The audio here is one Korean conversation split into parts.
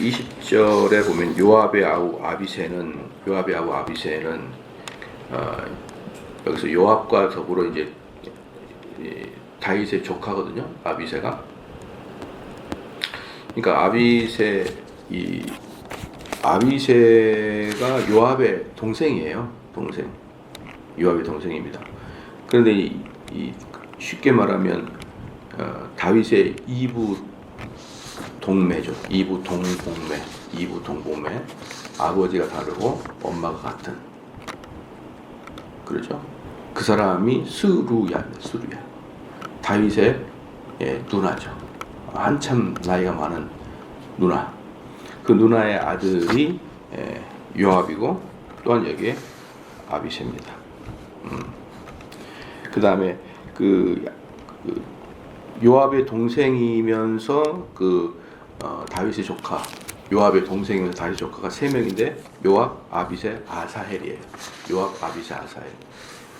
20절에 보면 요압의 아우 아비새는 여기서 요압과 더불어 이제 다윗의 조카거든요. 아비새가. 그러니까 아비새가 요압의 동생이에요. 요압의 동생입니다. 그런데 쉽게 말하면 다윗의 이부 동매죠. 이부 동봉매. 아버지가 다르고 엄마가 같은. 그렇죠? 그 사람이 스루야. 다윗의 누나죠. 한참 나이가 많은 누나. 그 누나의 아들이 요압이고 또한 여기에 아비새입니다. 그 다음에 요압의 동생이면서 다윗의 조카, 요압의 동생이면서 다윗의 조카가 3명인데 요압, 아비새, 아사헬이에요. 요압, 아비새, 아사헬.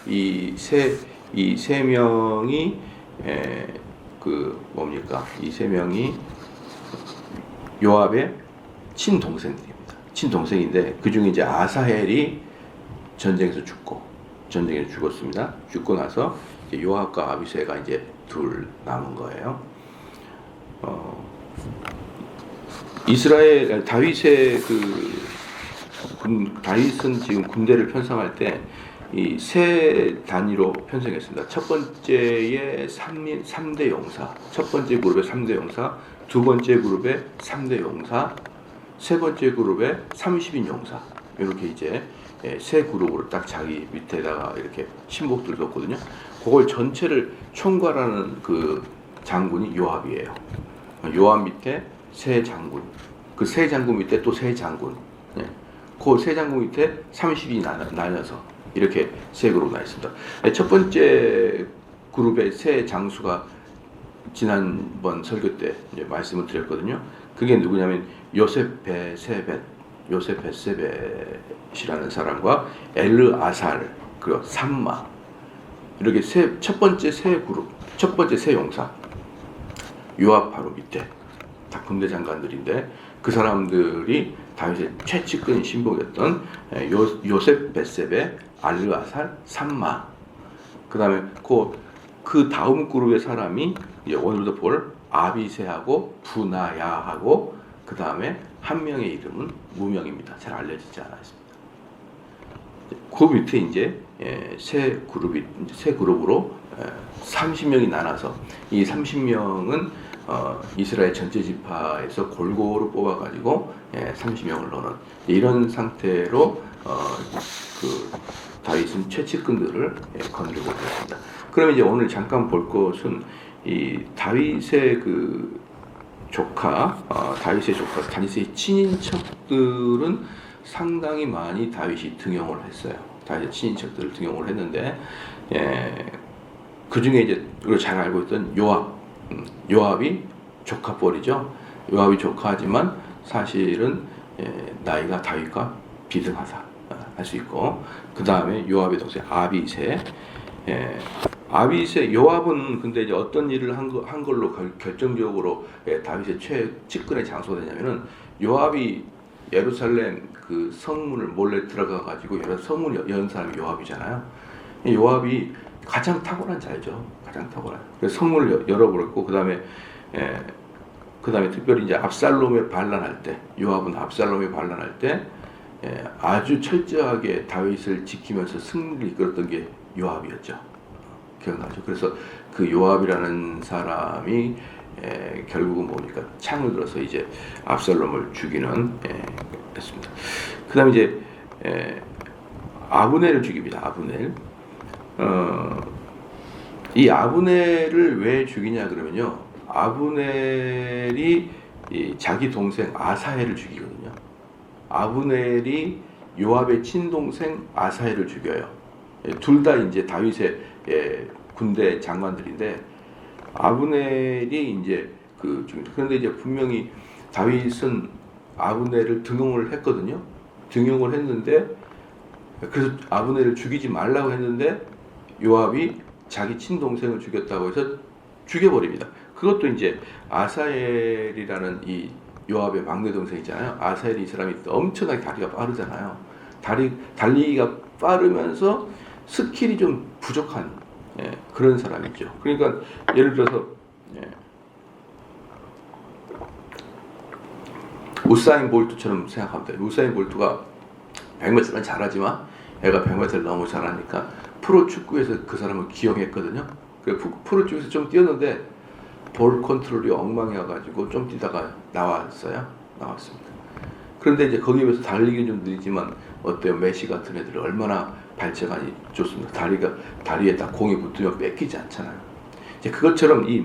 이 세 명이 이 세 명이 요압의 친동생들입니다. 친동생인데 그 중에 이제 아사헬이 전쟁에서 죽었습니다. 죽고 나서 이제 요압과 아비새가 이제 둘 남은 거예요. 다윗은 지금 군대를 편성할 때 이 세 단위로 편성했습니다. 첫 번째에 3대 용사, 첫 번째 그룹에 3대 용사, 두 번째 그룹에 3대 용사, 세 번째 그룹에 30인 용사. 이렇게 이제 세 그룹으로 딱 자기 밑에다가 이렇게 신복들 뒀거든요. 그걸 전체를 총괄하는 그 장군이 요압이에요. 요압 밑에 세 장군, 그 세 장군 밑에 또 세 장군, 그 세 장군 밑에 30이 나뉘어서 이렇게 세 그룹 나 있습니다. 첫 번째 그룹의 세 장수가 지난번 설교 때 이제 말씀을 드렸거든요. 그게 누구냐면 요셉 베세벳이라는 사람과 엘르아살 그리고 삼마 이렇게 첫 번째 세 그룹, 첫 번째 세 용사 요압 바로 밑에 다 군대 장관들인데 그 사람들이 다윗의 최측근 신복이었던 요셉 베세벳, 알르아살, 삼마. 그다음에 그 다음 그룹의 사람이 이제 오늘도 볼 아비새하고 분하야하고 그다음에 한 명의 이름은 무명입니다. 잘 알려지지 않았습니다. 그 밑에 이제 세 그룹으로 30명이 나눠서 이 30명은 이스라엘 전체 지파에서 골고루 뽑아가지고 30명을 넣는 이런 상태로 다윗은 최측근들을 거느리고 있습니다. 그럼 이제 오늘 잠깐 볼 것은 이 다윗의 다윗의 친인척들은 상당히 많이 다윗이 등용을 했어요. 다윗의 친인척들을 등용을 했는데 그 중에 이제 우리가 잘 알고 있던 요압이 조카뻘이죠. 요압이 조카지만 사실은 나이가 다윗과 비등하다 할 수 있고 그 다음에 요압의 동생 아비새. 요압은 근데 이제 어떤 일을 한 걸로 결정적으로 다윗의 최측근의 장소가 되냐면은 요압이 예루살렘 그 성문을 몰래 들어가 가지고 성문을 연 사람이 요압이잖아요. 요압이 가장 탁월한 자이죠. 가장 탁월한. 그래서 성문을 열어버렸고 그다음에 특별히 이제 압살롬의 반란할 때 요압은 압살롬의 반란할 때 아주 철저하게 다윗을 지키면서 승리를 이끌었던 게 요압이었죠. 기억나죠? 그래서 그 요압이라는 사람이 결국은 보니까 창을 들어서 이제 압살롬을 죽이는 했습니다. 그다음에 이제 아브넬을 죽입니다. 아브넬. 이 아브넬을 왜 죽이냐 그러면요. 아브넬이 자기 동생 아사헬을 죽이거든요. 아브넬이 요압의 친동생 아사헬을 죽여요. 둘 다 이제 다윗의 군대 장관들인데 아브넬이 이제 그런데 이제 분명히 다윗은 아브넬을 등용을 했거든요. 등용을 했는데 그래서 아브넬을 죽이지 말라고 했는데 요압이 자기 친동생을 죽였다고 해서 죽여버립니다. 그것도 이제 아사엘이라는 이 요압의 막내 동생 있잖아요. 아사엘이 이 사람이 엄청나게 다리가 빠르잖아요. 달리기가 빠르면서 스킬이 좀 부족한 그런 사람이죠. 그러니까 예를 들어서 우사인 볼트처럼 생각하면 돼요. 우사인 볼트가 100m는 잘하지만 애가 100m를 너무 잘하니까 프로 축구에서 그 사람을 기용했거든요. 프로 축구에서 좀 뛰었는데 볼 컨트롤이 엉망이어가지고 좀 뛰다가 나왔습니다. 그런데 이제 거기에 비해서 달리기는 좀 느리지만 어때요? 메시 같은 애들은 얼마나 발재간이 좋습니다. 다리에 딱 공이 붙으면 뺏기지 않잖아요. 이제 그것처럼 이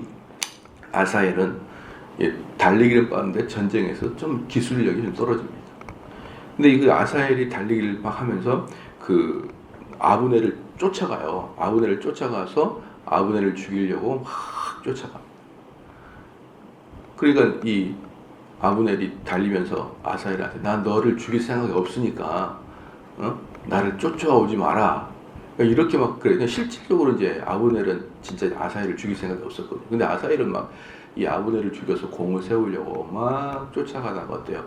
아사엘은 달리기는 빠른데 전쟁에서 좀 기술력이 좀 떨어집니다. 근데 이 아사엘이 달리기를 막 하면서 그 아브넬을 쫓아가요. 아브넬을 쫓아가서 아브넬을 죽이려고 막 쫓아갑니다. 그러니까 이 아브넬이 달리면서 아사엘한테 난 너를 죽일 생각이 없으니까 나를 쫓아오지 마라. 그러니까 이렇게 막 그래. 그러니까 실질적으로 이제 아브넬은 진짜 아사엘을 죽일 생각이 없었거든요. 근데 아사엘은 막 이 아브넬을 죽여서 공을 세우려고 막 쫓아가다가 어때요?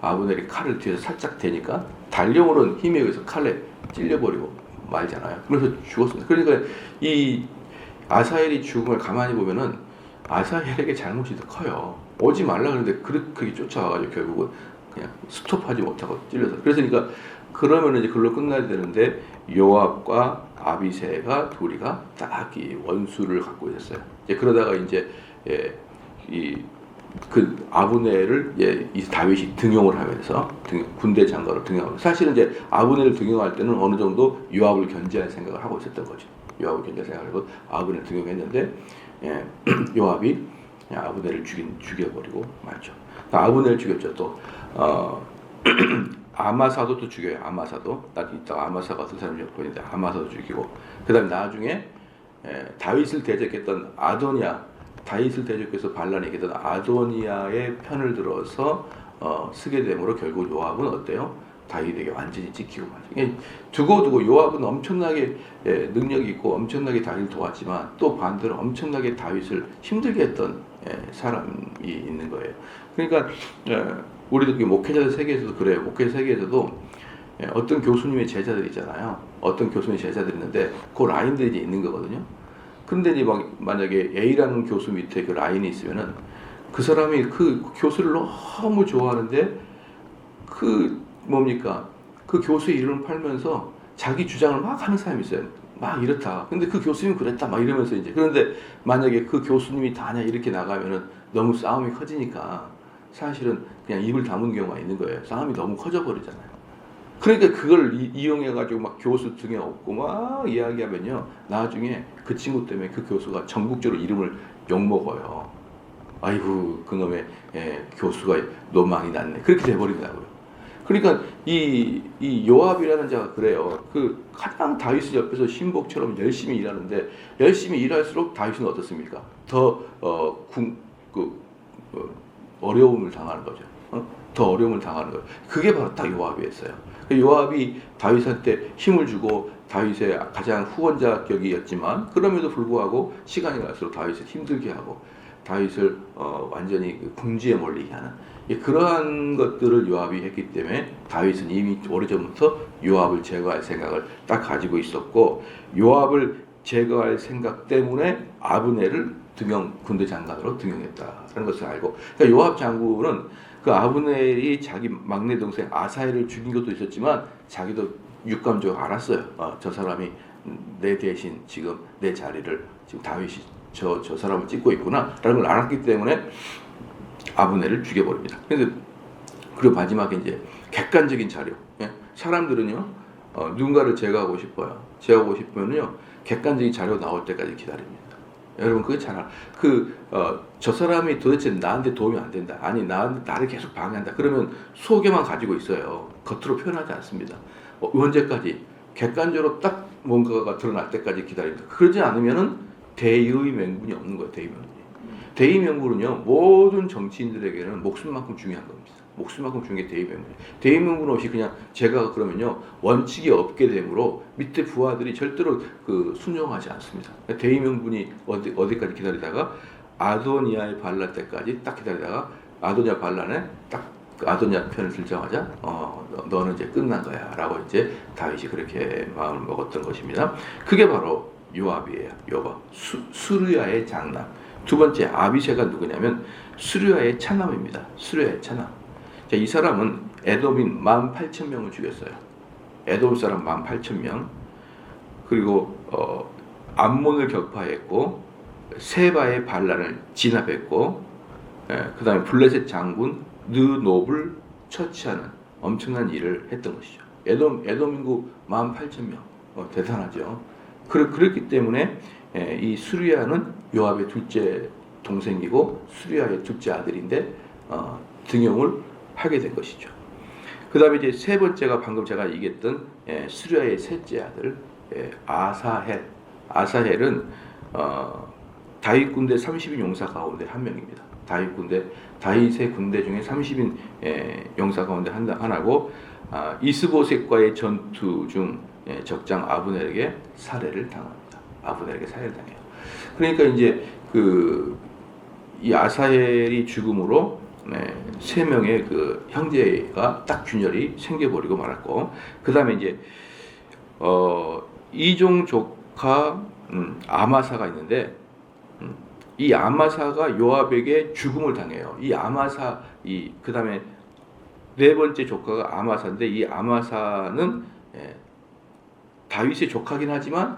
아브넬이 칼을 뒤에서 살짝 대니까 달려오는 힘에 의해서 칼에 찔려버리고 말잖아요. 그래서 죽었습니다. 그러니까 이 아사엘이 죽음을 가만히 보면은 아사엘에게 잘못이 더 커요. 오지 말라 그러는데 그렇게 쫓아와가지고 결국은 그냥 스톱하지 못하고 찔려서. 그러니까 그러면 이제 그걸로 끝나야 되는데 요압과 아비새가 둘이가 딱 이 원수를 갖고 있었어요. 이제 그러다가 이제 그 아브넬을 이 다윗이 등용을 하면서 군대 장관으로 등용하면서 사실은 이제 아브넬을 등용할 때는 어느 정도 요압을 견제할 생각을 하고 있었던 거죠. 요압을 견제할 생각을 하고 아브넬을 등용했는데 요압이 아브넬을 죽여버리고 말죠. 아브넬을 죽였죠. 또 아마사도 또 죽여요. 아마사도 딱 이따 아마사가 어떤 사람이 보이는데 아마사도 죽이고 그다음에 나중에 다윗을 대적했던 다윗을 대적해서 반란이 있던 아도니아의 편을 들어서 쓰게 되므로 결국 요압은 어때요? 다윗에게 완전히 찍히고 말이죠. 두고두고 요압은 엄청나게 능력이 있고 엄청나게 다윗을 도왔지만 또 반대로 엄청나게 다윗을 힘들게 했던 사람이 있는 거예요. 그러니까 우리도 목회자들 세계에서도 그래요. 목회자 세계에서도 어떤 교수님의 제자들이 있잖아요. 어떤 교수님의 제자들이 있는데 그 라인들이 이제 있는 거거든요. 근데 이제 만약에 A라는 교수 밑에 그 라인이 있으면은 그 사람이 그 교수를 너무 좋아하는데 그 교수의 이름을 팔면서 자기 주장을 막 하는 사람이 있어요. 막 이렇다. 근데 그 교수님이 그랬다. 막 이러면서 이제 그런데 만약에 그 교수님이 다냐 이렇게 나가면은 너무 싸움이 커지니까 사실은 그냥 입을 다문 경우가 있는 거예요. 싸움이 너무 커져 버리잖아요. 그러니까 그걸 이용해가지고 막 교수 등에 업고 막 이야기하면요. 나중에 그 친구 때문에 그 교수가 전국적으로 이름을 욕먹어요. 아이고, 그놈의 교수가 노망이 났네. 그렇게 돼버린다고요. 그러니까 이 요압이라는 자가 그래요. 그 가장 다윗 옆에서 신복처럼 열심히 일하는데 열심히 일할수록 다윗은 어떻습니까? 더 어려움을 당하는 거죠. 더 어려움을 당하는 거예요. 그게 바로 딱 요압이었어요. 요압이 다윗한테 힘을 주고 다윗의 가장 후원자격이었지만 그럼에도 불구하고 시간이 갈수록 다윗을 힘들게 하고 다윗을 완전히 궁지에 몰리게 하는 그러한 것들을 요압이 했기 때문에 다윗은 이미 오래전부터 요압을 제거할 생각을 딱 가지고 있었고 요압을 제거할 생각 때문에 아브넬을 군대 장관으로 등용했다는 것을 알고 그러니까 요압 장군은 그 아브넬이 자기 막내 동생 아사엘을 죽인 것도 있었지만 자기도 육감적으로 알았어요. 저 사람이 내 대신 지금 내 자리를 지금 다윗이 저 사람을 찍고 있구나 라는 걸 알았기 때문에 아브넬을 죽여버립니다. 그리고 마지막에 이제 객관적인 자료. 사람들은요 누군가를 제거하고 싶어요. 제거하고 싶으면요 객관적인 자료 나올 때까지 기다립니다. 여러분 그거 잘 알아. 저 사람이 도대체 나한테 도움이 안 된다. 아니 나를 계속 방해한다. 그러면 속에만 가지고 있어요. 겉으로 표현하지 않습니다. 언제까지? 객관적으로 딱 뭔가가 드러날 때까지 기다립니다. 그러지 않으면은 대의의 명분이 없는 거예요. 대의 명분이. 대의 명분은요 모든 정치인들에게는 목숨만큼 중요한 겁니다. 목숨만큼 중요한 게 대의 명분. 대의 명분 없이 그냥 제가 그러면요 원칙이 없게 되므로 밑에 부하들이 절대로 순종하지 않습니다. 대의 명분이 어디까지 기다리다가 아도니아의 반란 때까지 딱 기다리다가 아도니아 반란에 딱 아도니아 편을 들자마자 너는 이제 끝난 거야라고 이제 다윗이 그렇게 마음을 먹었던 것입니다. 그게 바로 요압이에요. 요압 수르야의 장남. 두 번째 아비새가 누구냐면 수르야의 차남입니다. 수르야의 차남. 자, 이 사람은 에돔인 18,000명을 죽였어요. 에돔 사람 18,000명. 그리고 암몬을 격파했고 세바의 반란을 진압했고, 그 다음에 블레셋 장군 느노블 처치하는 엄청난 일을 했던 것이죠. 에돔 인구 18,000명. 대단하죠. 그렇기 때문에 이 수르야는 요압의 둘째 동생이고 수르야의 둘째 아들인데 등용을 하게 된 것이죠. 그 다음에 이제 세 번째가 방금 제가 얘기했던 수르야의 셋째 아들 아사헬. 아사헬은 다윗 군대 30인 용사 가운데 한 명입니다. 다윗의 군대 중에 30인 용사 가운데 하나고, 이스보셋과의 전투 중 적장 아브넬에게 살해를 당합니다. 아브넬에게 살해를 당해요. 그러니까 이제 이 아사헬이 죽음으로 세 명의 그 형제가 딱 균열이 생겨버리고 말았고, 그 다음에 이제 이종 조카 아마사가 있는데, 이 아마사가 요압에게 죽음을 당해요. 이 아마사, 그 다음에 네 번째 조카가 아마사인데, 이 아마사는 다윗의 조카긴 하지만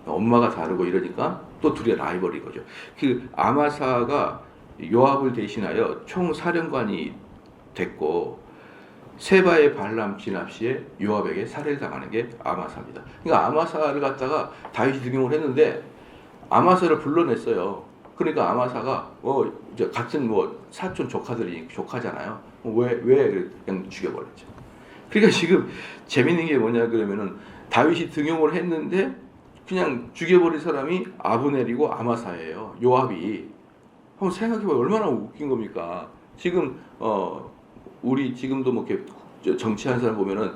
엄마가 다르고 이러니까 또 둘이 라이벌인 거죠. 그 아마사가 요압을 대신하여 총사령관이 됐고, 세바의 반란 진압 시에 요압에게 살해를 당하는 게 아마사입니다. 그러니까 아마사를 갖다가 다윗이 등용을 했는데 아마사를 불러냈어요. 그러니까 아마사가 이제 같은 사촌 조카잖아요. 왜 그냥 죽여버렸죠. 그러니까 지금 재밌는 게 뭐냐 그러면은 다윗이 등용을 했는데 그냥 죽여버린 사람이 아브넬이고 아마사예요. 요압이. 한번 생각해봐요. 얼마나 웃긴 겁니까? 지금 우리 지금도 뭐 이렇게 정치하는 사람 보면은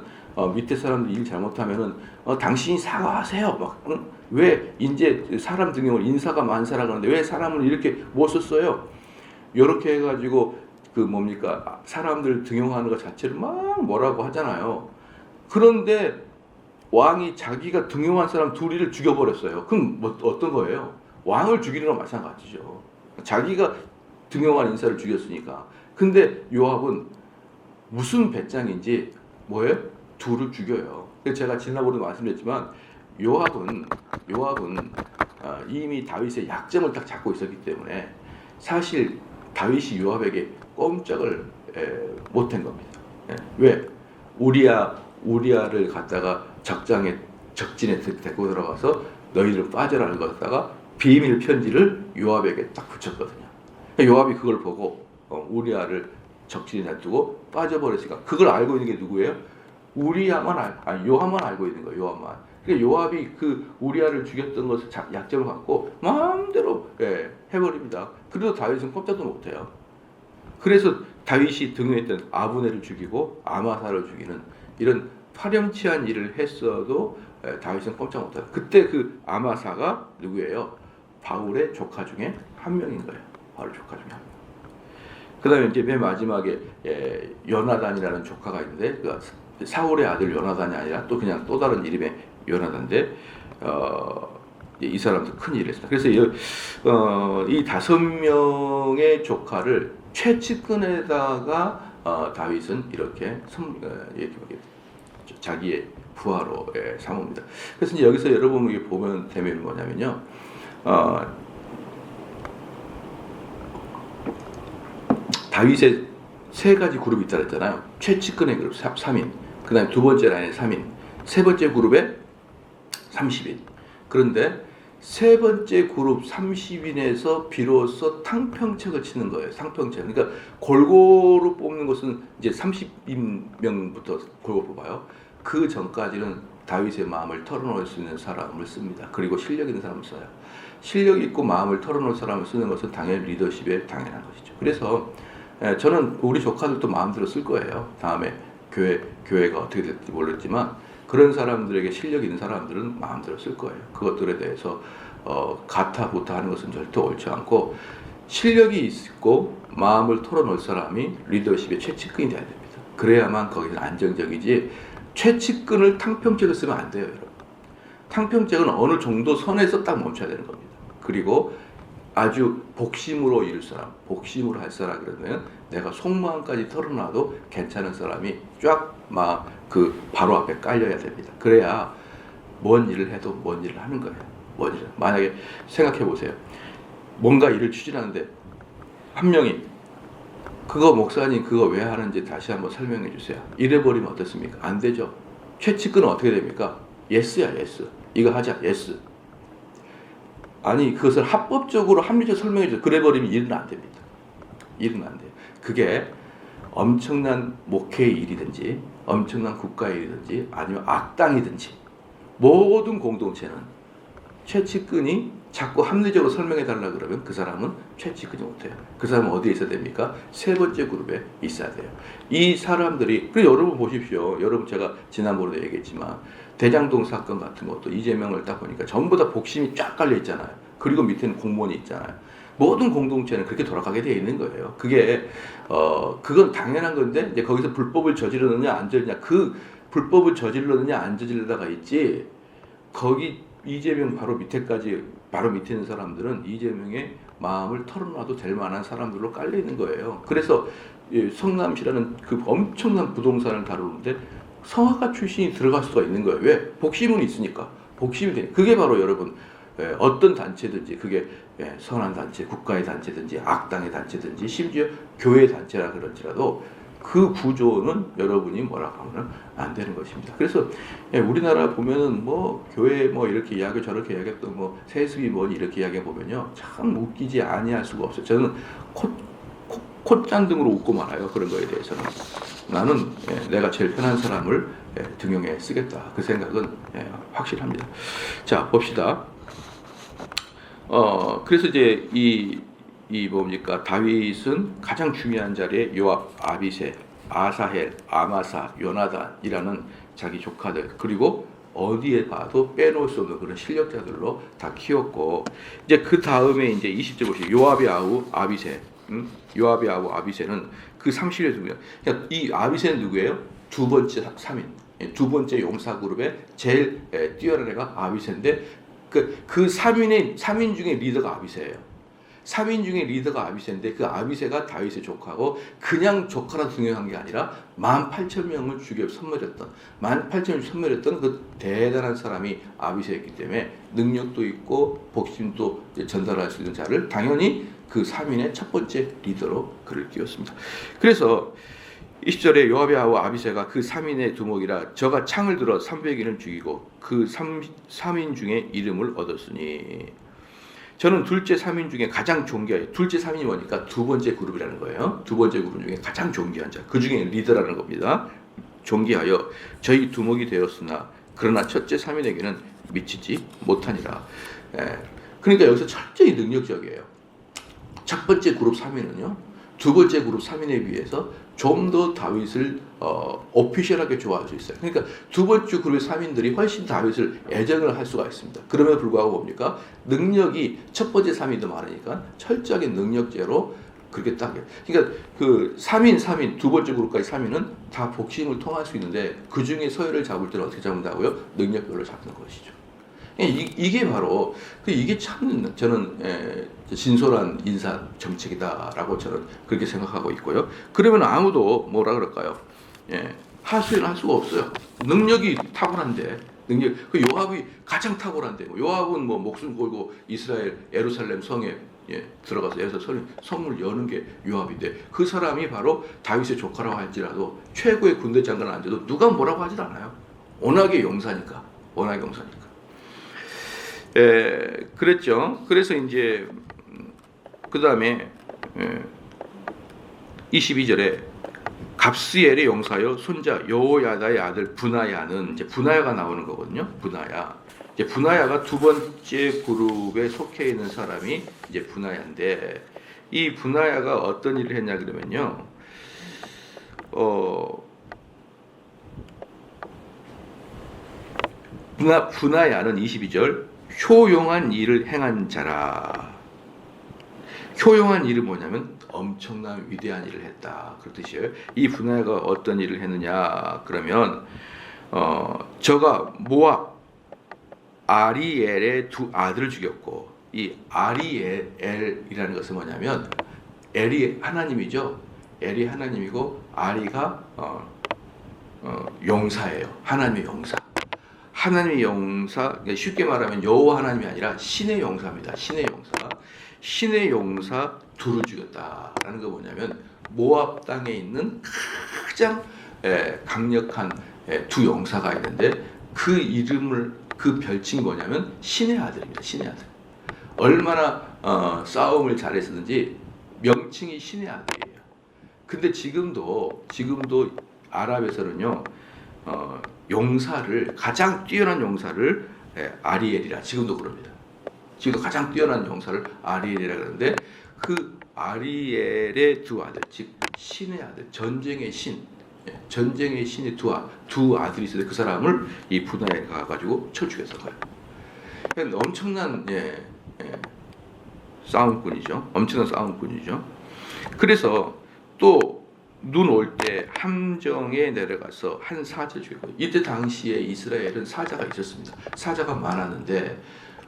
밑에 사람들 일 잘못하면은 당신이 사과하세요. 막 왜 이제 사람 등용을 인사가 만사라 그러는데 왜 사람을 이렇게 못 썼어요? 이렇게 해가지고 사람들 등용하는 것 자체를 막 뭐라고 하잖아요. 그런데 왕이 자기가 등용한 사람 둘이를 죽여버렸어요. 그럼 어떤 거예요? 왕을 죽이는 건 마찬가지죠. 자기가 등용한 인사를 죽였으니까. 근데 요압은 무슨 배짱인지 뭐예요? 둘을 죽여요. 그래서 제가 지난번에도 말씀드렸지만 요압은 이미 다윗의 약점을 딱 잡고 있었기 때문에 사실 다윗이 요압에게 꼼짝을 못한 겁니다. 왜? 우리아를 갖다가 적진에 데리고 들어가서 너희들 빠져라는 걸 갖다가 비밀 편지를 요압에게 딱 붙였거든요. 요압이 그걸 보고 우리아를 적진에 놔두고 빠져버렸으니까 그걸 알고 있는 게 누구예요? 요압만 알고 있는 거예요. 요압만. 그러니까 요압이 그 우리아를 죽였던 것을 약점을 갖고 마음대로 해버립니다. 그래도 다윗은 꼼짝도 못해요. 그래서 다윗이 등용했던 아브넬을 죽이고 아마사를 죽이는 이런 파렴치한 일을 했어도 다윗은 꼼짝 못해요. 그때 그 아마사가 누구예요? 바울의 조카 중에 한 명인 거예요. 바울 조카 중에 한 명. 그 다음에 이제 맨 마지막에 요나단이라는 조카가 있는데 사울의 아들 요나단이 아니라 또 그냥 또 다른 이름의 요나단인데 이 사람도 큰 일을 했습니다. 그래서 이 5명의 조카를 최측근에다가 다윗은 이렇게 자기의 부하로 삼습니다. 그래서 이제 여기서 여러분이 보면 되면 뭐냐면요. 다윗의 세 가지 그룹이 있다 그랬잖아요. 최측근의 그룹 3인, 그 다음에 두 번째 라인에 3인, 세 번째 그룹에 30인. 그런데 세 번째 그룹 30인에서 비로소 탕평책을 치는 거예요. 탕평책. 그러니까 골고루 뽑는 것은 이제 30인명부터 골고루 뽑아요. 그 전까지는 다윗의 마음을 털어놓을 수 있는 사람을 씁니다. 그리고 실력 있는 사람을 써요. 실력 있고 마음을 털어놓을 사람을 쓰는 것은 당연히 리더십에 당연한 것이죠. 그래서 저는 우리 조카들도 마음대로 쓸 거예요. 다음에 교회가 어떻게 될지 모르겠지만 그런 사람들에게 실력 있는 사람들은 마음대로 쓸 거예요. 그것들에 대해서 가타부타 하는 것은 절대 옳지 않고 실력이 있고 마음을 털어놓을 사람이 리더십의 최측근이 돼야 됩니다. 그래야만 거기서 안정적이지 최측근을 탕평죄로 쓰면 안 돼요, 여러분. 탕평죄는 어느 정도 선에서 딱 멈춰야 되는 겁니다. 그리고 아주 복심으로 이룰 사람, 복심으로 할 사람 그러면 내가 속마음까지 털어놔도 괜찮은 사람이 쫙 막 그 바로 앞에 깔려야 됩니다. 그래야 뭔 일을 해도 뭔 일을 하는 거예요. 뭔 일을. 만약에 생각해 보세요. 뭔가 일을 추진하는데 한 명이 그거 목사님 그거 왜 하는지 다시 한번 설명해 주세요. 이래버리면 어떻습니까? 안 되죠. 최측근은 어떻게 됩니까? 예스야, 예스. 이거 하자, 예스. 아니 그것을 합법적으로 합리적으로 설명해 줘. 그래버리면 일은 안 됩니다. 일은 안 돼요. 그게 엄청난 목회의 일이든지 엄청난 국가의 일이든지 아니면 악당이든지 모든 공동체는 최측근이 자꾸 합리적으로 설명해 달라 그러면 그 사람은 최측근이 못해요. 그 사람은 어디에 있어야 됩니까? 세 번째 그룹에 있어야 돼요. 이 사람들이 그리고 여러분 보십시오. 여러분 제가 지난번에도 얘기했지만 대장동 사건 같은 것도 이재명을 딱 보니까 전부 다 복심이 쫙 깔려 있잖아요. 그리고 밑에는 공무원이 있잖아요. 모든 공동체는 그렇게 돌아가게 되어 있는 거예요. 그게 그건 당연한 건데 이제 거기서 불법을 저지르느냐 안 저지르느냐 그 불법을 저지르느냐 안 저지르다가 있지 거기 이재명 바로 밑에까지 바로 밑에 있는 사람들은 이재명의 마음을 털어놔도 될 만한 사람들로 깔려 있는 거예요. 그래서 성남시라는 그 엄청난 부동산을 다루는데 성악가 출신이 들어갈 수가 있는 거예요. 왜? 복심은 있으니까. 복심이 돼. 그게 바로 여러분 어떤 단체든지 그게 선한 단체, 국가의 단체든지 악당의 단체든지 심지어 교회 단체라 그런지라도 그 구조는 여러분이 뭐라고 하면 안 되는 것입니다. 그래서 우리나라 보면은 뭐 교회 뭐 이렇게 이야기 저렇게 이야기했던 뭐 세습이 뭐니 이렇게 이야기해 보면요 참 웃기지 아니할 수가 없어요. 저는 콧잔등으로 웃고 말아요. 그런 거에 대해서는 나는 내가 제일 편한 사람을 등용해 쓰겠다. 그 생각은 확실합니다. 자 봅시다. 그래서 이제 이 뭡니까 다윗은 가장 중요한 자리에 요압, 아비세, 아사헬, 아마사, 요나단이라는 자기 조카들 그리고 어디에 봐도 빼놓을 수 없는 그런 실력자들로 다 키웠고 이제 그 다음에 이제 20절 보시죠. 요압의 아우 아비세, 요압의 아우 아비세는 그 30의 누구예요? 그러니까 이 아비세는 누구예요? 두 번째 3인, 두 번째 용사 그룹의 제일 뛰어난 애가 아비세인데 그 3인 중에 리더가 아비세예요. 3인 중에 리더가 아비세인데 그 아비세가 다윗의 조카고 그냥 조카라 등용한 게 아니라 18,000명을 죽여 선멸했던 18,000명을 선멸했던 그 대단한 사람이 아비세였기 때문에 능력도 있고 복심도 전달할 수 있는 자를 당연히 그 3인의 첫 번째 리더로 그를 띄웠습니다. 그래서 20절에 요압의 아우 아비세가 그 3인의 두목이라 저가 창을 들어 300인을 죽이고 그 3인 중에 이름을 얻었으니 저는 둘째 3인 중에 가장 존귀해요. 둘째 3인이 뭐니까 두 번째 그룹이라는 거예요. 두 번째 그룹 중에 가장 존귀한 자. 그 중에 리더라는 겁니다. 존귀하여 저희 두목이 되었으나 그러나 첫째 3인에게는 미치지 못하니라. 그러니까 여기서 철저히 능력적이에요. 첫 번째 그룹 3인은요. 두 번째 그룹 3인에 비해서 좀 더 다윗을 오피셜하게 좋아할 수 있어요. 그러니까 두 번째 그룹의 3인들이 훨씬 다윗을 애정을 할 수가 있습니다. 그럼에도 불구하고 뭡니까? 능력이 첫 번째 3인이 더 많으니까 철저하게 능력제로 그렇게 딱. 그러니까 그 3인 두 번째 그룹까지 3인은 다 복심을 통할 수 있는데 그 중에 서열을 잡을 때는 어떻게 잡는다고요? 능력별로 잡는 것이죠. 이게 바로 이게 참 저는 진솔한 인사 정책이다라고 저는 그렇게 생각하고 있고요. 그러면 아무도 뭐라 그럴까요? 하수인을 할 수가 없어요. 능력이 탁월한데 그 요압이 가장 탁월한데 요압은 뭐 목숨 걸고 이스라엘 예루살렘 성에 들어가서 여기서 성문을 여는 게 요압인데 그 사람이 바로 다윗의 조카라고 할지라도 최고의 군대 장관을 앉아도 누가 뭐라고 하질 않아요. 워낙에 용사니까. 그랬죠. 그래서 이제 그 다음에 22절에 갑스엘의 용사여 손자 여호야다의 아들 분하야는 이제 분하야가 나오는 거거든요. 분하야. 이제 분하야가 두 번째 그룹에 속해 있는 사람이 이제 분하야인데 이 분하야가 어떤 일을 했냐 그러면요. 분하야는 22절 효용한 일을 행한 자라. 효용한 일은 뭐냐면 엄청난 위대한 일을 했다. 그 뜻이에요. 이 분하야가 어떤 일을 했느냐 그러면 저가 모압 아리엘의 두 아들을 죽였고, 이 아리엘이라는 것은 뭐냐면 엘이 하나님이죠. 엘이 하나님이고 아리가 용사예요. 하나님의 용사. 하나님의 용사, 쉽게 말하면 여호와 하나님이 아니라 신의 용사입니다. 신의 용사. 신의 용사 둘을 죽였다라는 거 뭐냐면 모압 땅에 있는 가장 강력한 두 용사가 있는데 그 이름을, 그 별칭이 뭐냐면 신의 아들입니다. 신의 아들. 얼마나 싸움을 잘했었는지 명칭이 신의 아들이에요. 근데 지금도 아랍에서는요 용사를, 가장 뛰어난 용사를 아리엘이라 지금도 그럽니다. 지금도 가장 뛰어난 용사를 아리엘이라 그러는데 그 아리엘의 두 아들, 즉 신의 아들, 전쟁의 신의 두 아들이 있었는데 그 사람을 이 분하에 가가지고 쳐 죽여서 가요. 엄청난 싸움꾼이죠. 엄청난 싸움꾼이죠. 그래서 또 눈 올 때 함정에 내려가서 한 사자를 죽였고, 이때 당시에 이스라엘은 사자가 있었습니다. 사자가 많았는데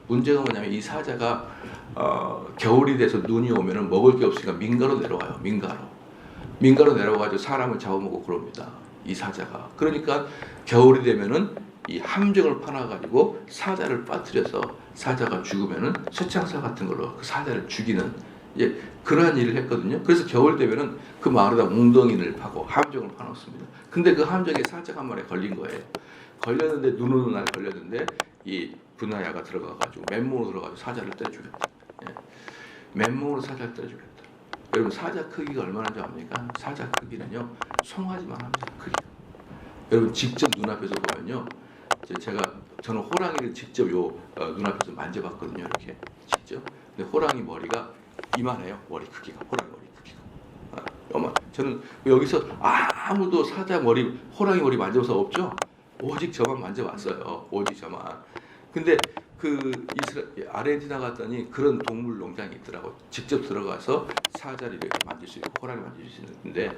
문제가 뭐냐면 이 사자가 겨울이 돼서 눈이 오면은 먹을 게 없으니까 민가로 내려와요. 민가로 내려와가지고 사람을 잡아먹고 그럽니다. 이 사자가. 그러니까 겨울이 되면은 이 함정을 파놔가지고 사자를 빠뜨려서 사자가 죽으면은 쇠창살 같은 걸로 그 사자를 죽이는 그러한 일을 했거든요. 그래서 겨울 되면은 그 마을에다 웅덩이를 파고 함정을 파놓습니다. 근데 그 함정에 사자가 한 마리 걸린 거예요. 걸렸는데 눈 오는 날 걸렸는데 이 분하야가 들어가가지고 맨몸으로 들어가지고 사자를 때려 죽였다. 맨몸으로 사자를 때려 죽였다. 여러분 사자 크기가 얼마나인지 압니까? 사자 크기는요 송아지만 합니다. 크기. 여러분 직접 눈앞에서 보면요, 저는 호랑이를 직접 눈앞에서 만져봤거든요. 이렇게 직접. 근데 호랑이 머리가 이만해요. 머리 크기가, 호랑이 머리 크기가. 저는 여기서 아무도 호랑이 머리 만져봐서 없죠. 오직 저만 만져봤어요. 오직 저만. 근데 아르헨티나 갔더니 그런 동물 농장이 있더라고. 직접 들어가서 사자를 이렇게 만질 수 있고 호랑이 만질 수 있는데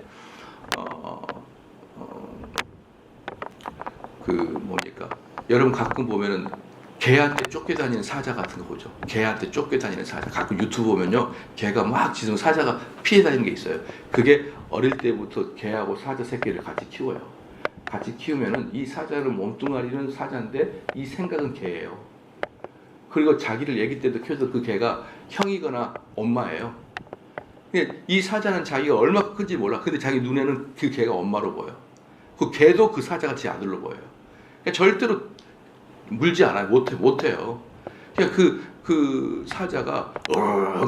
여러분 가끔 보면은 개한테 쫓겨다니는 사자 같은 거 보죠. 개한테 쫓겨다니는 사자. 가끔 유튜브 보면요, 개가 막 짖으면 사자가 피해 다니는 게 있어요. 그게 어릴 때부터 개하고 사자 새끼를 같이 키워요. 같이 키우면은 이 사자는 몸뚱아리는 사자인데 이 생각은 개예요. 그리고 자기를 아기 때도 키워서 그 개가 형이거나 엄마예요. 이 사자는 자기가 얼마나 큰지 몰라. 근데 자기 눈에는 그 개가 엄마로 보여. 그 개도 그 사자가 지 아들로 보여요. 절대로 물지 않아요. 못해요. 그냥 그 사자가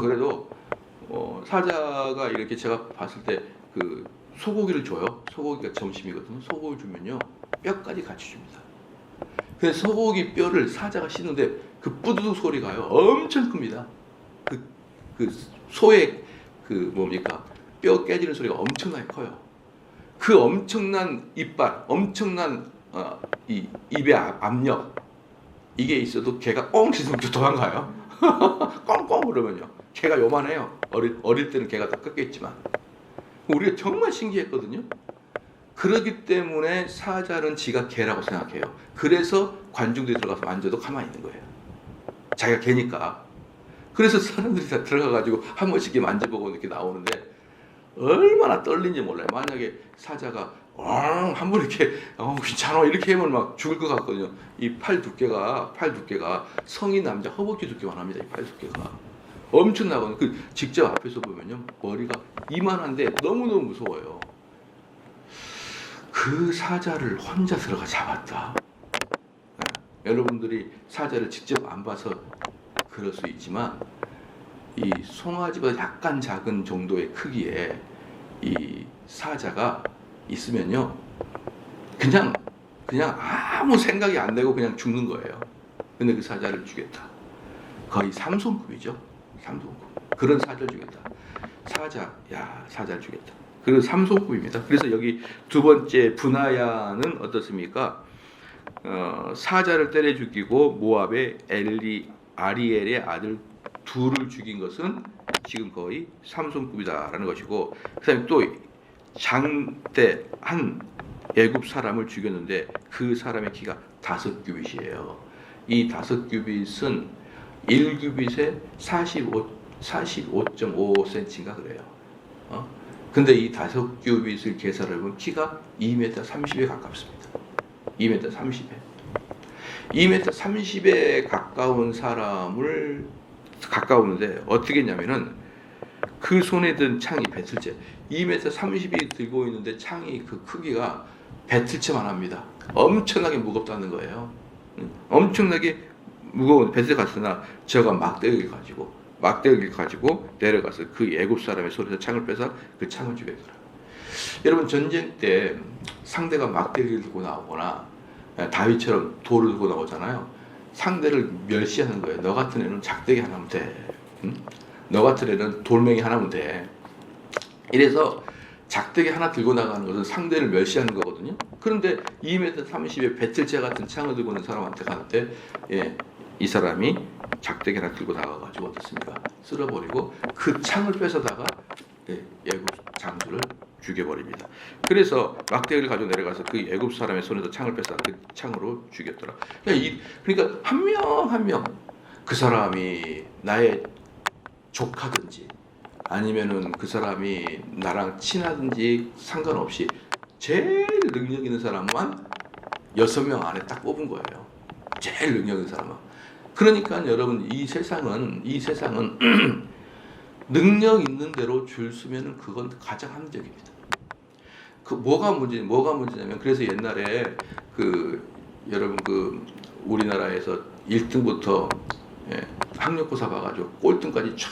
그래도 사자가 이렇게 제가 봤을 때 그 소고기를 줘요. 소고기가 점심이거든요. 소고기 주면요 뼈까지 같이 줍니다. 그래서 소고기 뼈를 사자가 씹는데 그 뿌두둑 소리가요 엄청 큽니다. 그 소의 뼈 깨지는 소리가 엄청나게 커요. 그 엄청난 이빨, 엄청난 이 입의 압력, 이게 있어도 개가 꽁 짖으면 도망가요. 꽁꽁 그러면요. 개가 요만해요. 어릴 때는 개가 더 컸겠지만. 우리가 정말 신기했거든요. 그렇기 때문에 사자는 지가 개라고 생각해요. 그래서 관중들이 들어가서 만져도 가만히 있는 거예요. 자기가 개니까. 그래서 사람들이 다 들어가가지고 한 번씩 만져보고 이렇게 나오는데 얼마나 떨린지 몰라요. 만약에 사자가 한번 이렇게 괜찮아 이렇게 하면 막 죽을 것 같거든요. 이 팔 두께가 성인 남자 허벅지 두께만 합니다. 이 팔 두께가 엄청나거든요. 직접 앞에서 보면요 머리가 이만한데 너무너무 무서워요. 그 사자를 혼자 들어가 잡았다. 여러분들이 사자를 직접 안 봐서 그럴 수 있지만 이 송아지보다 약간 작은 정도의 크기의 이 사자가 있으면요 그냥 아무 생각이 안 되고 그냥 죽는 거예요. 근데 그 사자를 죽였다. 거의 삼손급이죠. 삼손급. 그런 사자를 죽였다. 사자를 죽였다. 그리고 삼손급입니다. 그래서 여기 두 번째 분하야는 어떻습니까? 사자를 때려 죽이고 모압의 아리엘의 아들 둘을 죽인 것은 지금 거의 삼손급이다라는 것이고, 그다음에 또 장대 한 애굽 사람을 죽였는데 그 사람의 키가 5규빗이에요. 이 5규빗은 1규빗에 45.5cm인가 그래요. 근데 이 5규빗을 계산을 해보면 키가 2m 30에 가깝습니다. 2m 30에. 2m 30에 가까운 사람을 가까우는데 어떻게 했냐면은 그 손에 든 창이 배틀째. 2m 30이 들고 있는데 창이 그 크기가 배틀째만 합니다. 엄청나게 무겁다는 거예요. 엄청나게 무거운 배틀 갔으나 저가 막대기를 가지고 내려가서 그 애굽 사람의 손에서 창을 빼서 그 창을 죽였더라. 여러분, 전쟁 때 상대가 막대기를 들고 나오거나 다윗처럼 돌을 들고 나오잖아요. 상대를 멸시하는 거예요. 너 같은 애는 작대기 하나면 돼. 응? 너 같은 애는 돌멩이 하나면 돼. 이래서 작대기 하나 들고 나가는 것은 상대를 멸시하는 거거든요. 그런데 2m 30의 배틀체 같은 창을 들고 있는 사람한테 가는데 이 사람이 작대기 하나 들고 나가가지고 어떻습니까? 쓸어버리고 그 창을 뺏어다가 애굽 장수를 죽여버립니다. 그래서 막대기를 가지고 내려가서 그 애굽 사람의 손에서 창을 뺏어 그 창으로 죽였더라. 그러니까 한 명 한 명 그 사람이 나의 조카든지 아니면은 그 사람이 나랑 친하든지 상관없이 제일 능력 있는 사람만 6명 안에 딱 뽑은 거예요. 제일 능력 있는 사람만. 그러니까 여러분, 이 세상은 능력 있는 대로 줄 쓰면은 그건 가장 합리적입니다. 그 뭐가 문제냐면, 그래서 옛날에 여러분 우리나라에서 1등부터 학력고사 봐가지고 꼴등까지 쫙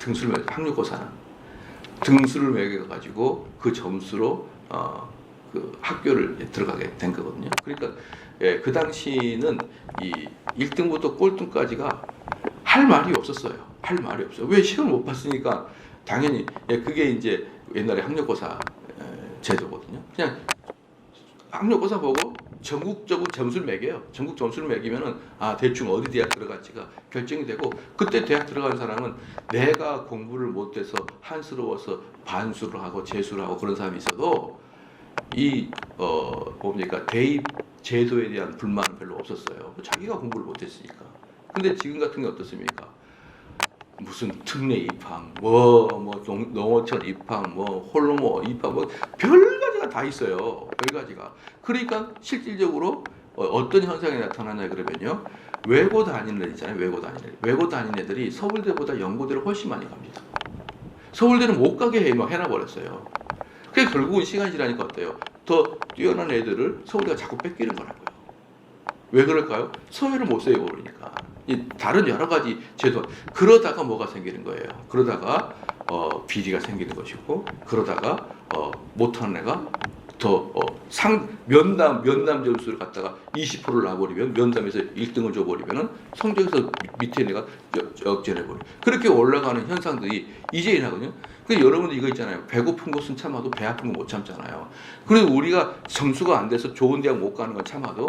등수를 매겨, 학력고사는 등수를 매겨가지고 그 점수로 그 학교를 들어가게 된 거거든요. 그러니까 그 당시는 이 1등부터 꼴등까지가 할 말이 없었어요. 할 말이 없어요. 왜? 시험을 못 봤으니까. 당연히 그게 이제 옛날에 학력고사 제도거든요. 그냥 학력고사 보고 전국적으로 점수를 매겨요. 전국 점수를 매기면은 대충 어디 대학 들어갈지가 결정이 되고, 그때 대학 들어간 사람은 내가 공부를 못해서 한스러워서 반수를 하고 재수를 하고 그런 사람이 있어도 대입 제도에 대한 불만은 별로 없었어요. 자기가 공부를 못했으니까. 근데 지금 같은 게 어떻습니까? 무슨 특례 입학, 농어촌 입학, 홀로모 입학, 별가지가 다 있어요. 별가지가. 그러니까 실질적으로 어떤 현상이 나타나냐 그러면요, 외고 다니는 애들 있잖아요. 외고 다니는 애들이 서울대보다 연고대를 훨씬 많이 갑니다. 서울대는 못 가게 해놔버렸어요. 그래서 결국은 시간이 지나니까 어때요? 더 뛰어난 애들을 서울대가 자꾸 뺏기는 거라고요. 왜 그럴까요? 서열을 못 세우고 그러니까. 다른 여러 가지 제도, 그러다가 뭐가 생기는 거예요? 그러다가 비리가 생기는 것이고, 그러다가 못하는 애가 더 면담 점수를 갖다가 20%를 놔버리면, 면담에서 1등을 줘버리면은 성적에서 밑에 애가 역전해버려. 그렇게 올라가는 현상들이 이제 일어나거든요. 그 여러분들 이거 있잖아요. 배고픈 것은 참아도 배 아픈 건 못 참잖아요. 그래서 우리가 점수가 안 돼서 좋은 대학 못 가는 건 참아도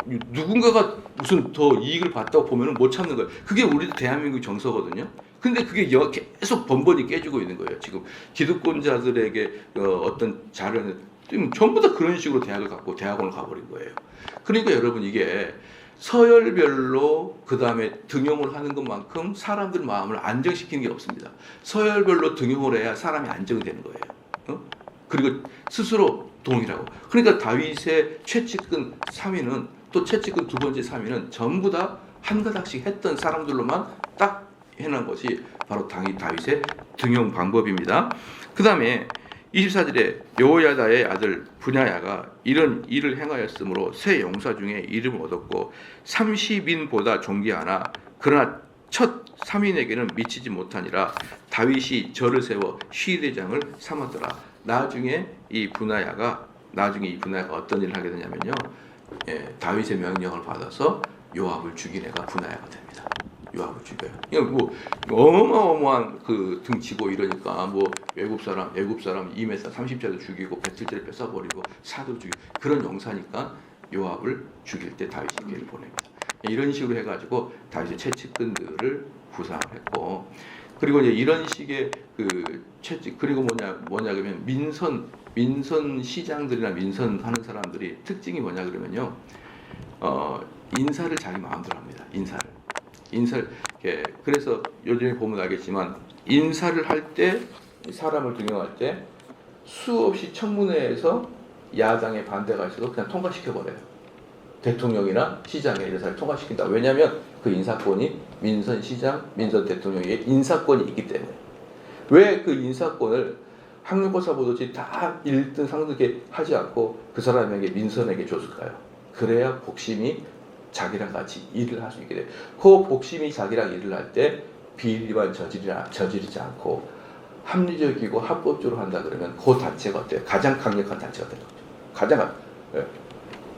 누군가가 무슨 더 이익을 봤다고 보면은 못 참는 거예요. 그게 우리 대한민국 정서거든요. 근데 그게 계속 번번이 깨지고 있는 거예요. 지금 기득권자들에게 어떤 자료는 전부 다 그런 식으로 대학원을 가버린 거예요. 그러니까 여러분, 이게 서열별로 그 다음에 등용을 하는 것만큼 사람들 마음을 안정시키는 게 없습니다. 서열별로 등용을 해야 사람이 안정이 되는 거예요. 그리고 스스로 동일하고. 그러니까 다윗의 최측근 3위는, 또 최측근 두 번째 3위는 전부 다 한 가닥씩 했던 사람들로만 딱 해놓은 것이 바로 다윗의 등용 방법입니다. 그 다음에 24절에 여호야다의 아들 분야야가 이런 일을 행하였으므로 세 용사 중에 이름을 얻었고 30인보다 존귀하나 그러나 첫 3인에게는 미치지 못하니라. 다윗이 저를 세워 시대장을 삼았더라. 나중에 이 분야야가 어떤 일을 하게 되냐면요, 다윗의 명령을 받아서 요압을 죽인 애가 분야야가 됩니다. 요압을 죽여요. 이거 어마어마한 그 등치고 이러니까 애굽 사람 2m 30짜리 죽이고 배틀째를 뺏어버리고 사도 죽이고 그런 용사니까 요압을 죽일 때 다윗이 기회를 보냅니다. 이런 식으로 해가지고 다윗의 최측근들을 구상을 했고, 그리고 이제 이런 식의 그 채찍 그리고 뭐냐 그러면 민선 시장들이나 민선 하는 사람들이 특징이 뭐냐 그러면요. 인사를 자기 마음대로 합니다. 인사를 그래서 요즘에 보면 알겠지만 인사를 할 때 사람을 등용할 때 수없이 청문회에서 야당의 반대가 있어도 그냥 통과시켜 버려요. 대통령이나 시장에 이런 사람을 통과시킨다. 왜냐하면 그 인사권이 민선 시장, 민선 대통령의 인사권이 있기 때문에. 왜 그 인사권을 학력고사 보듯이 다 1등 상등게 하지 않고 그 사람에게 민선에게 줬을까요? 그래야 복심이 자기랑 같이 일을 할 수 있게 돼요. 그 복심이 자기랑 일을 할 때 비리만 저지르지 않고 합리적이고 합법적으로 한다 그러면 그 단체가 어때요? 가장 강력한 단체가 되는 거죠. 가장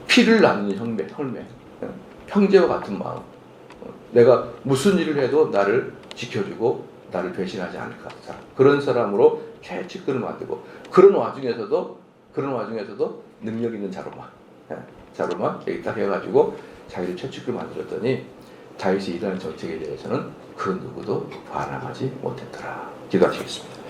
피를 나누는 혈맹, 형제와 같은 마음. 내가 무슨 일을 해도 나를 지켜주고 나를 배신하지 않을 것 같은 사람. 그런 사람으로 최측근을 만들고 그런 와중에서도 능력 있는 자로만 여기 딱 해가지고 자기를 최측근을 만들었더니 다윗이 일하는 정책에 대해서는 그 누구도 반항하지 못했더라. 기도하시겠습니다.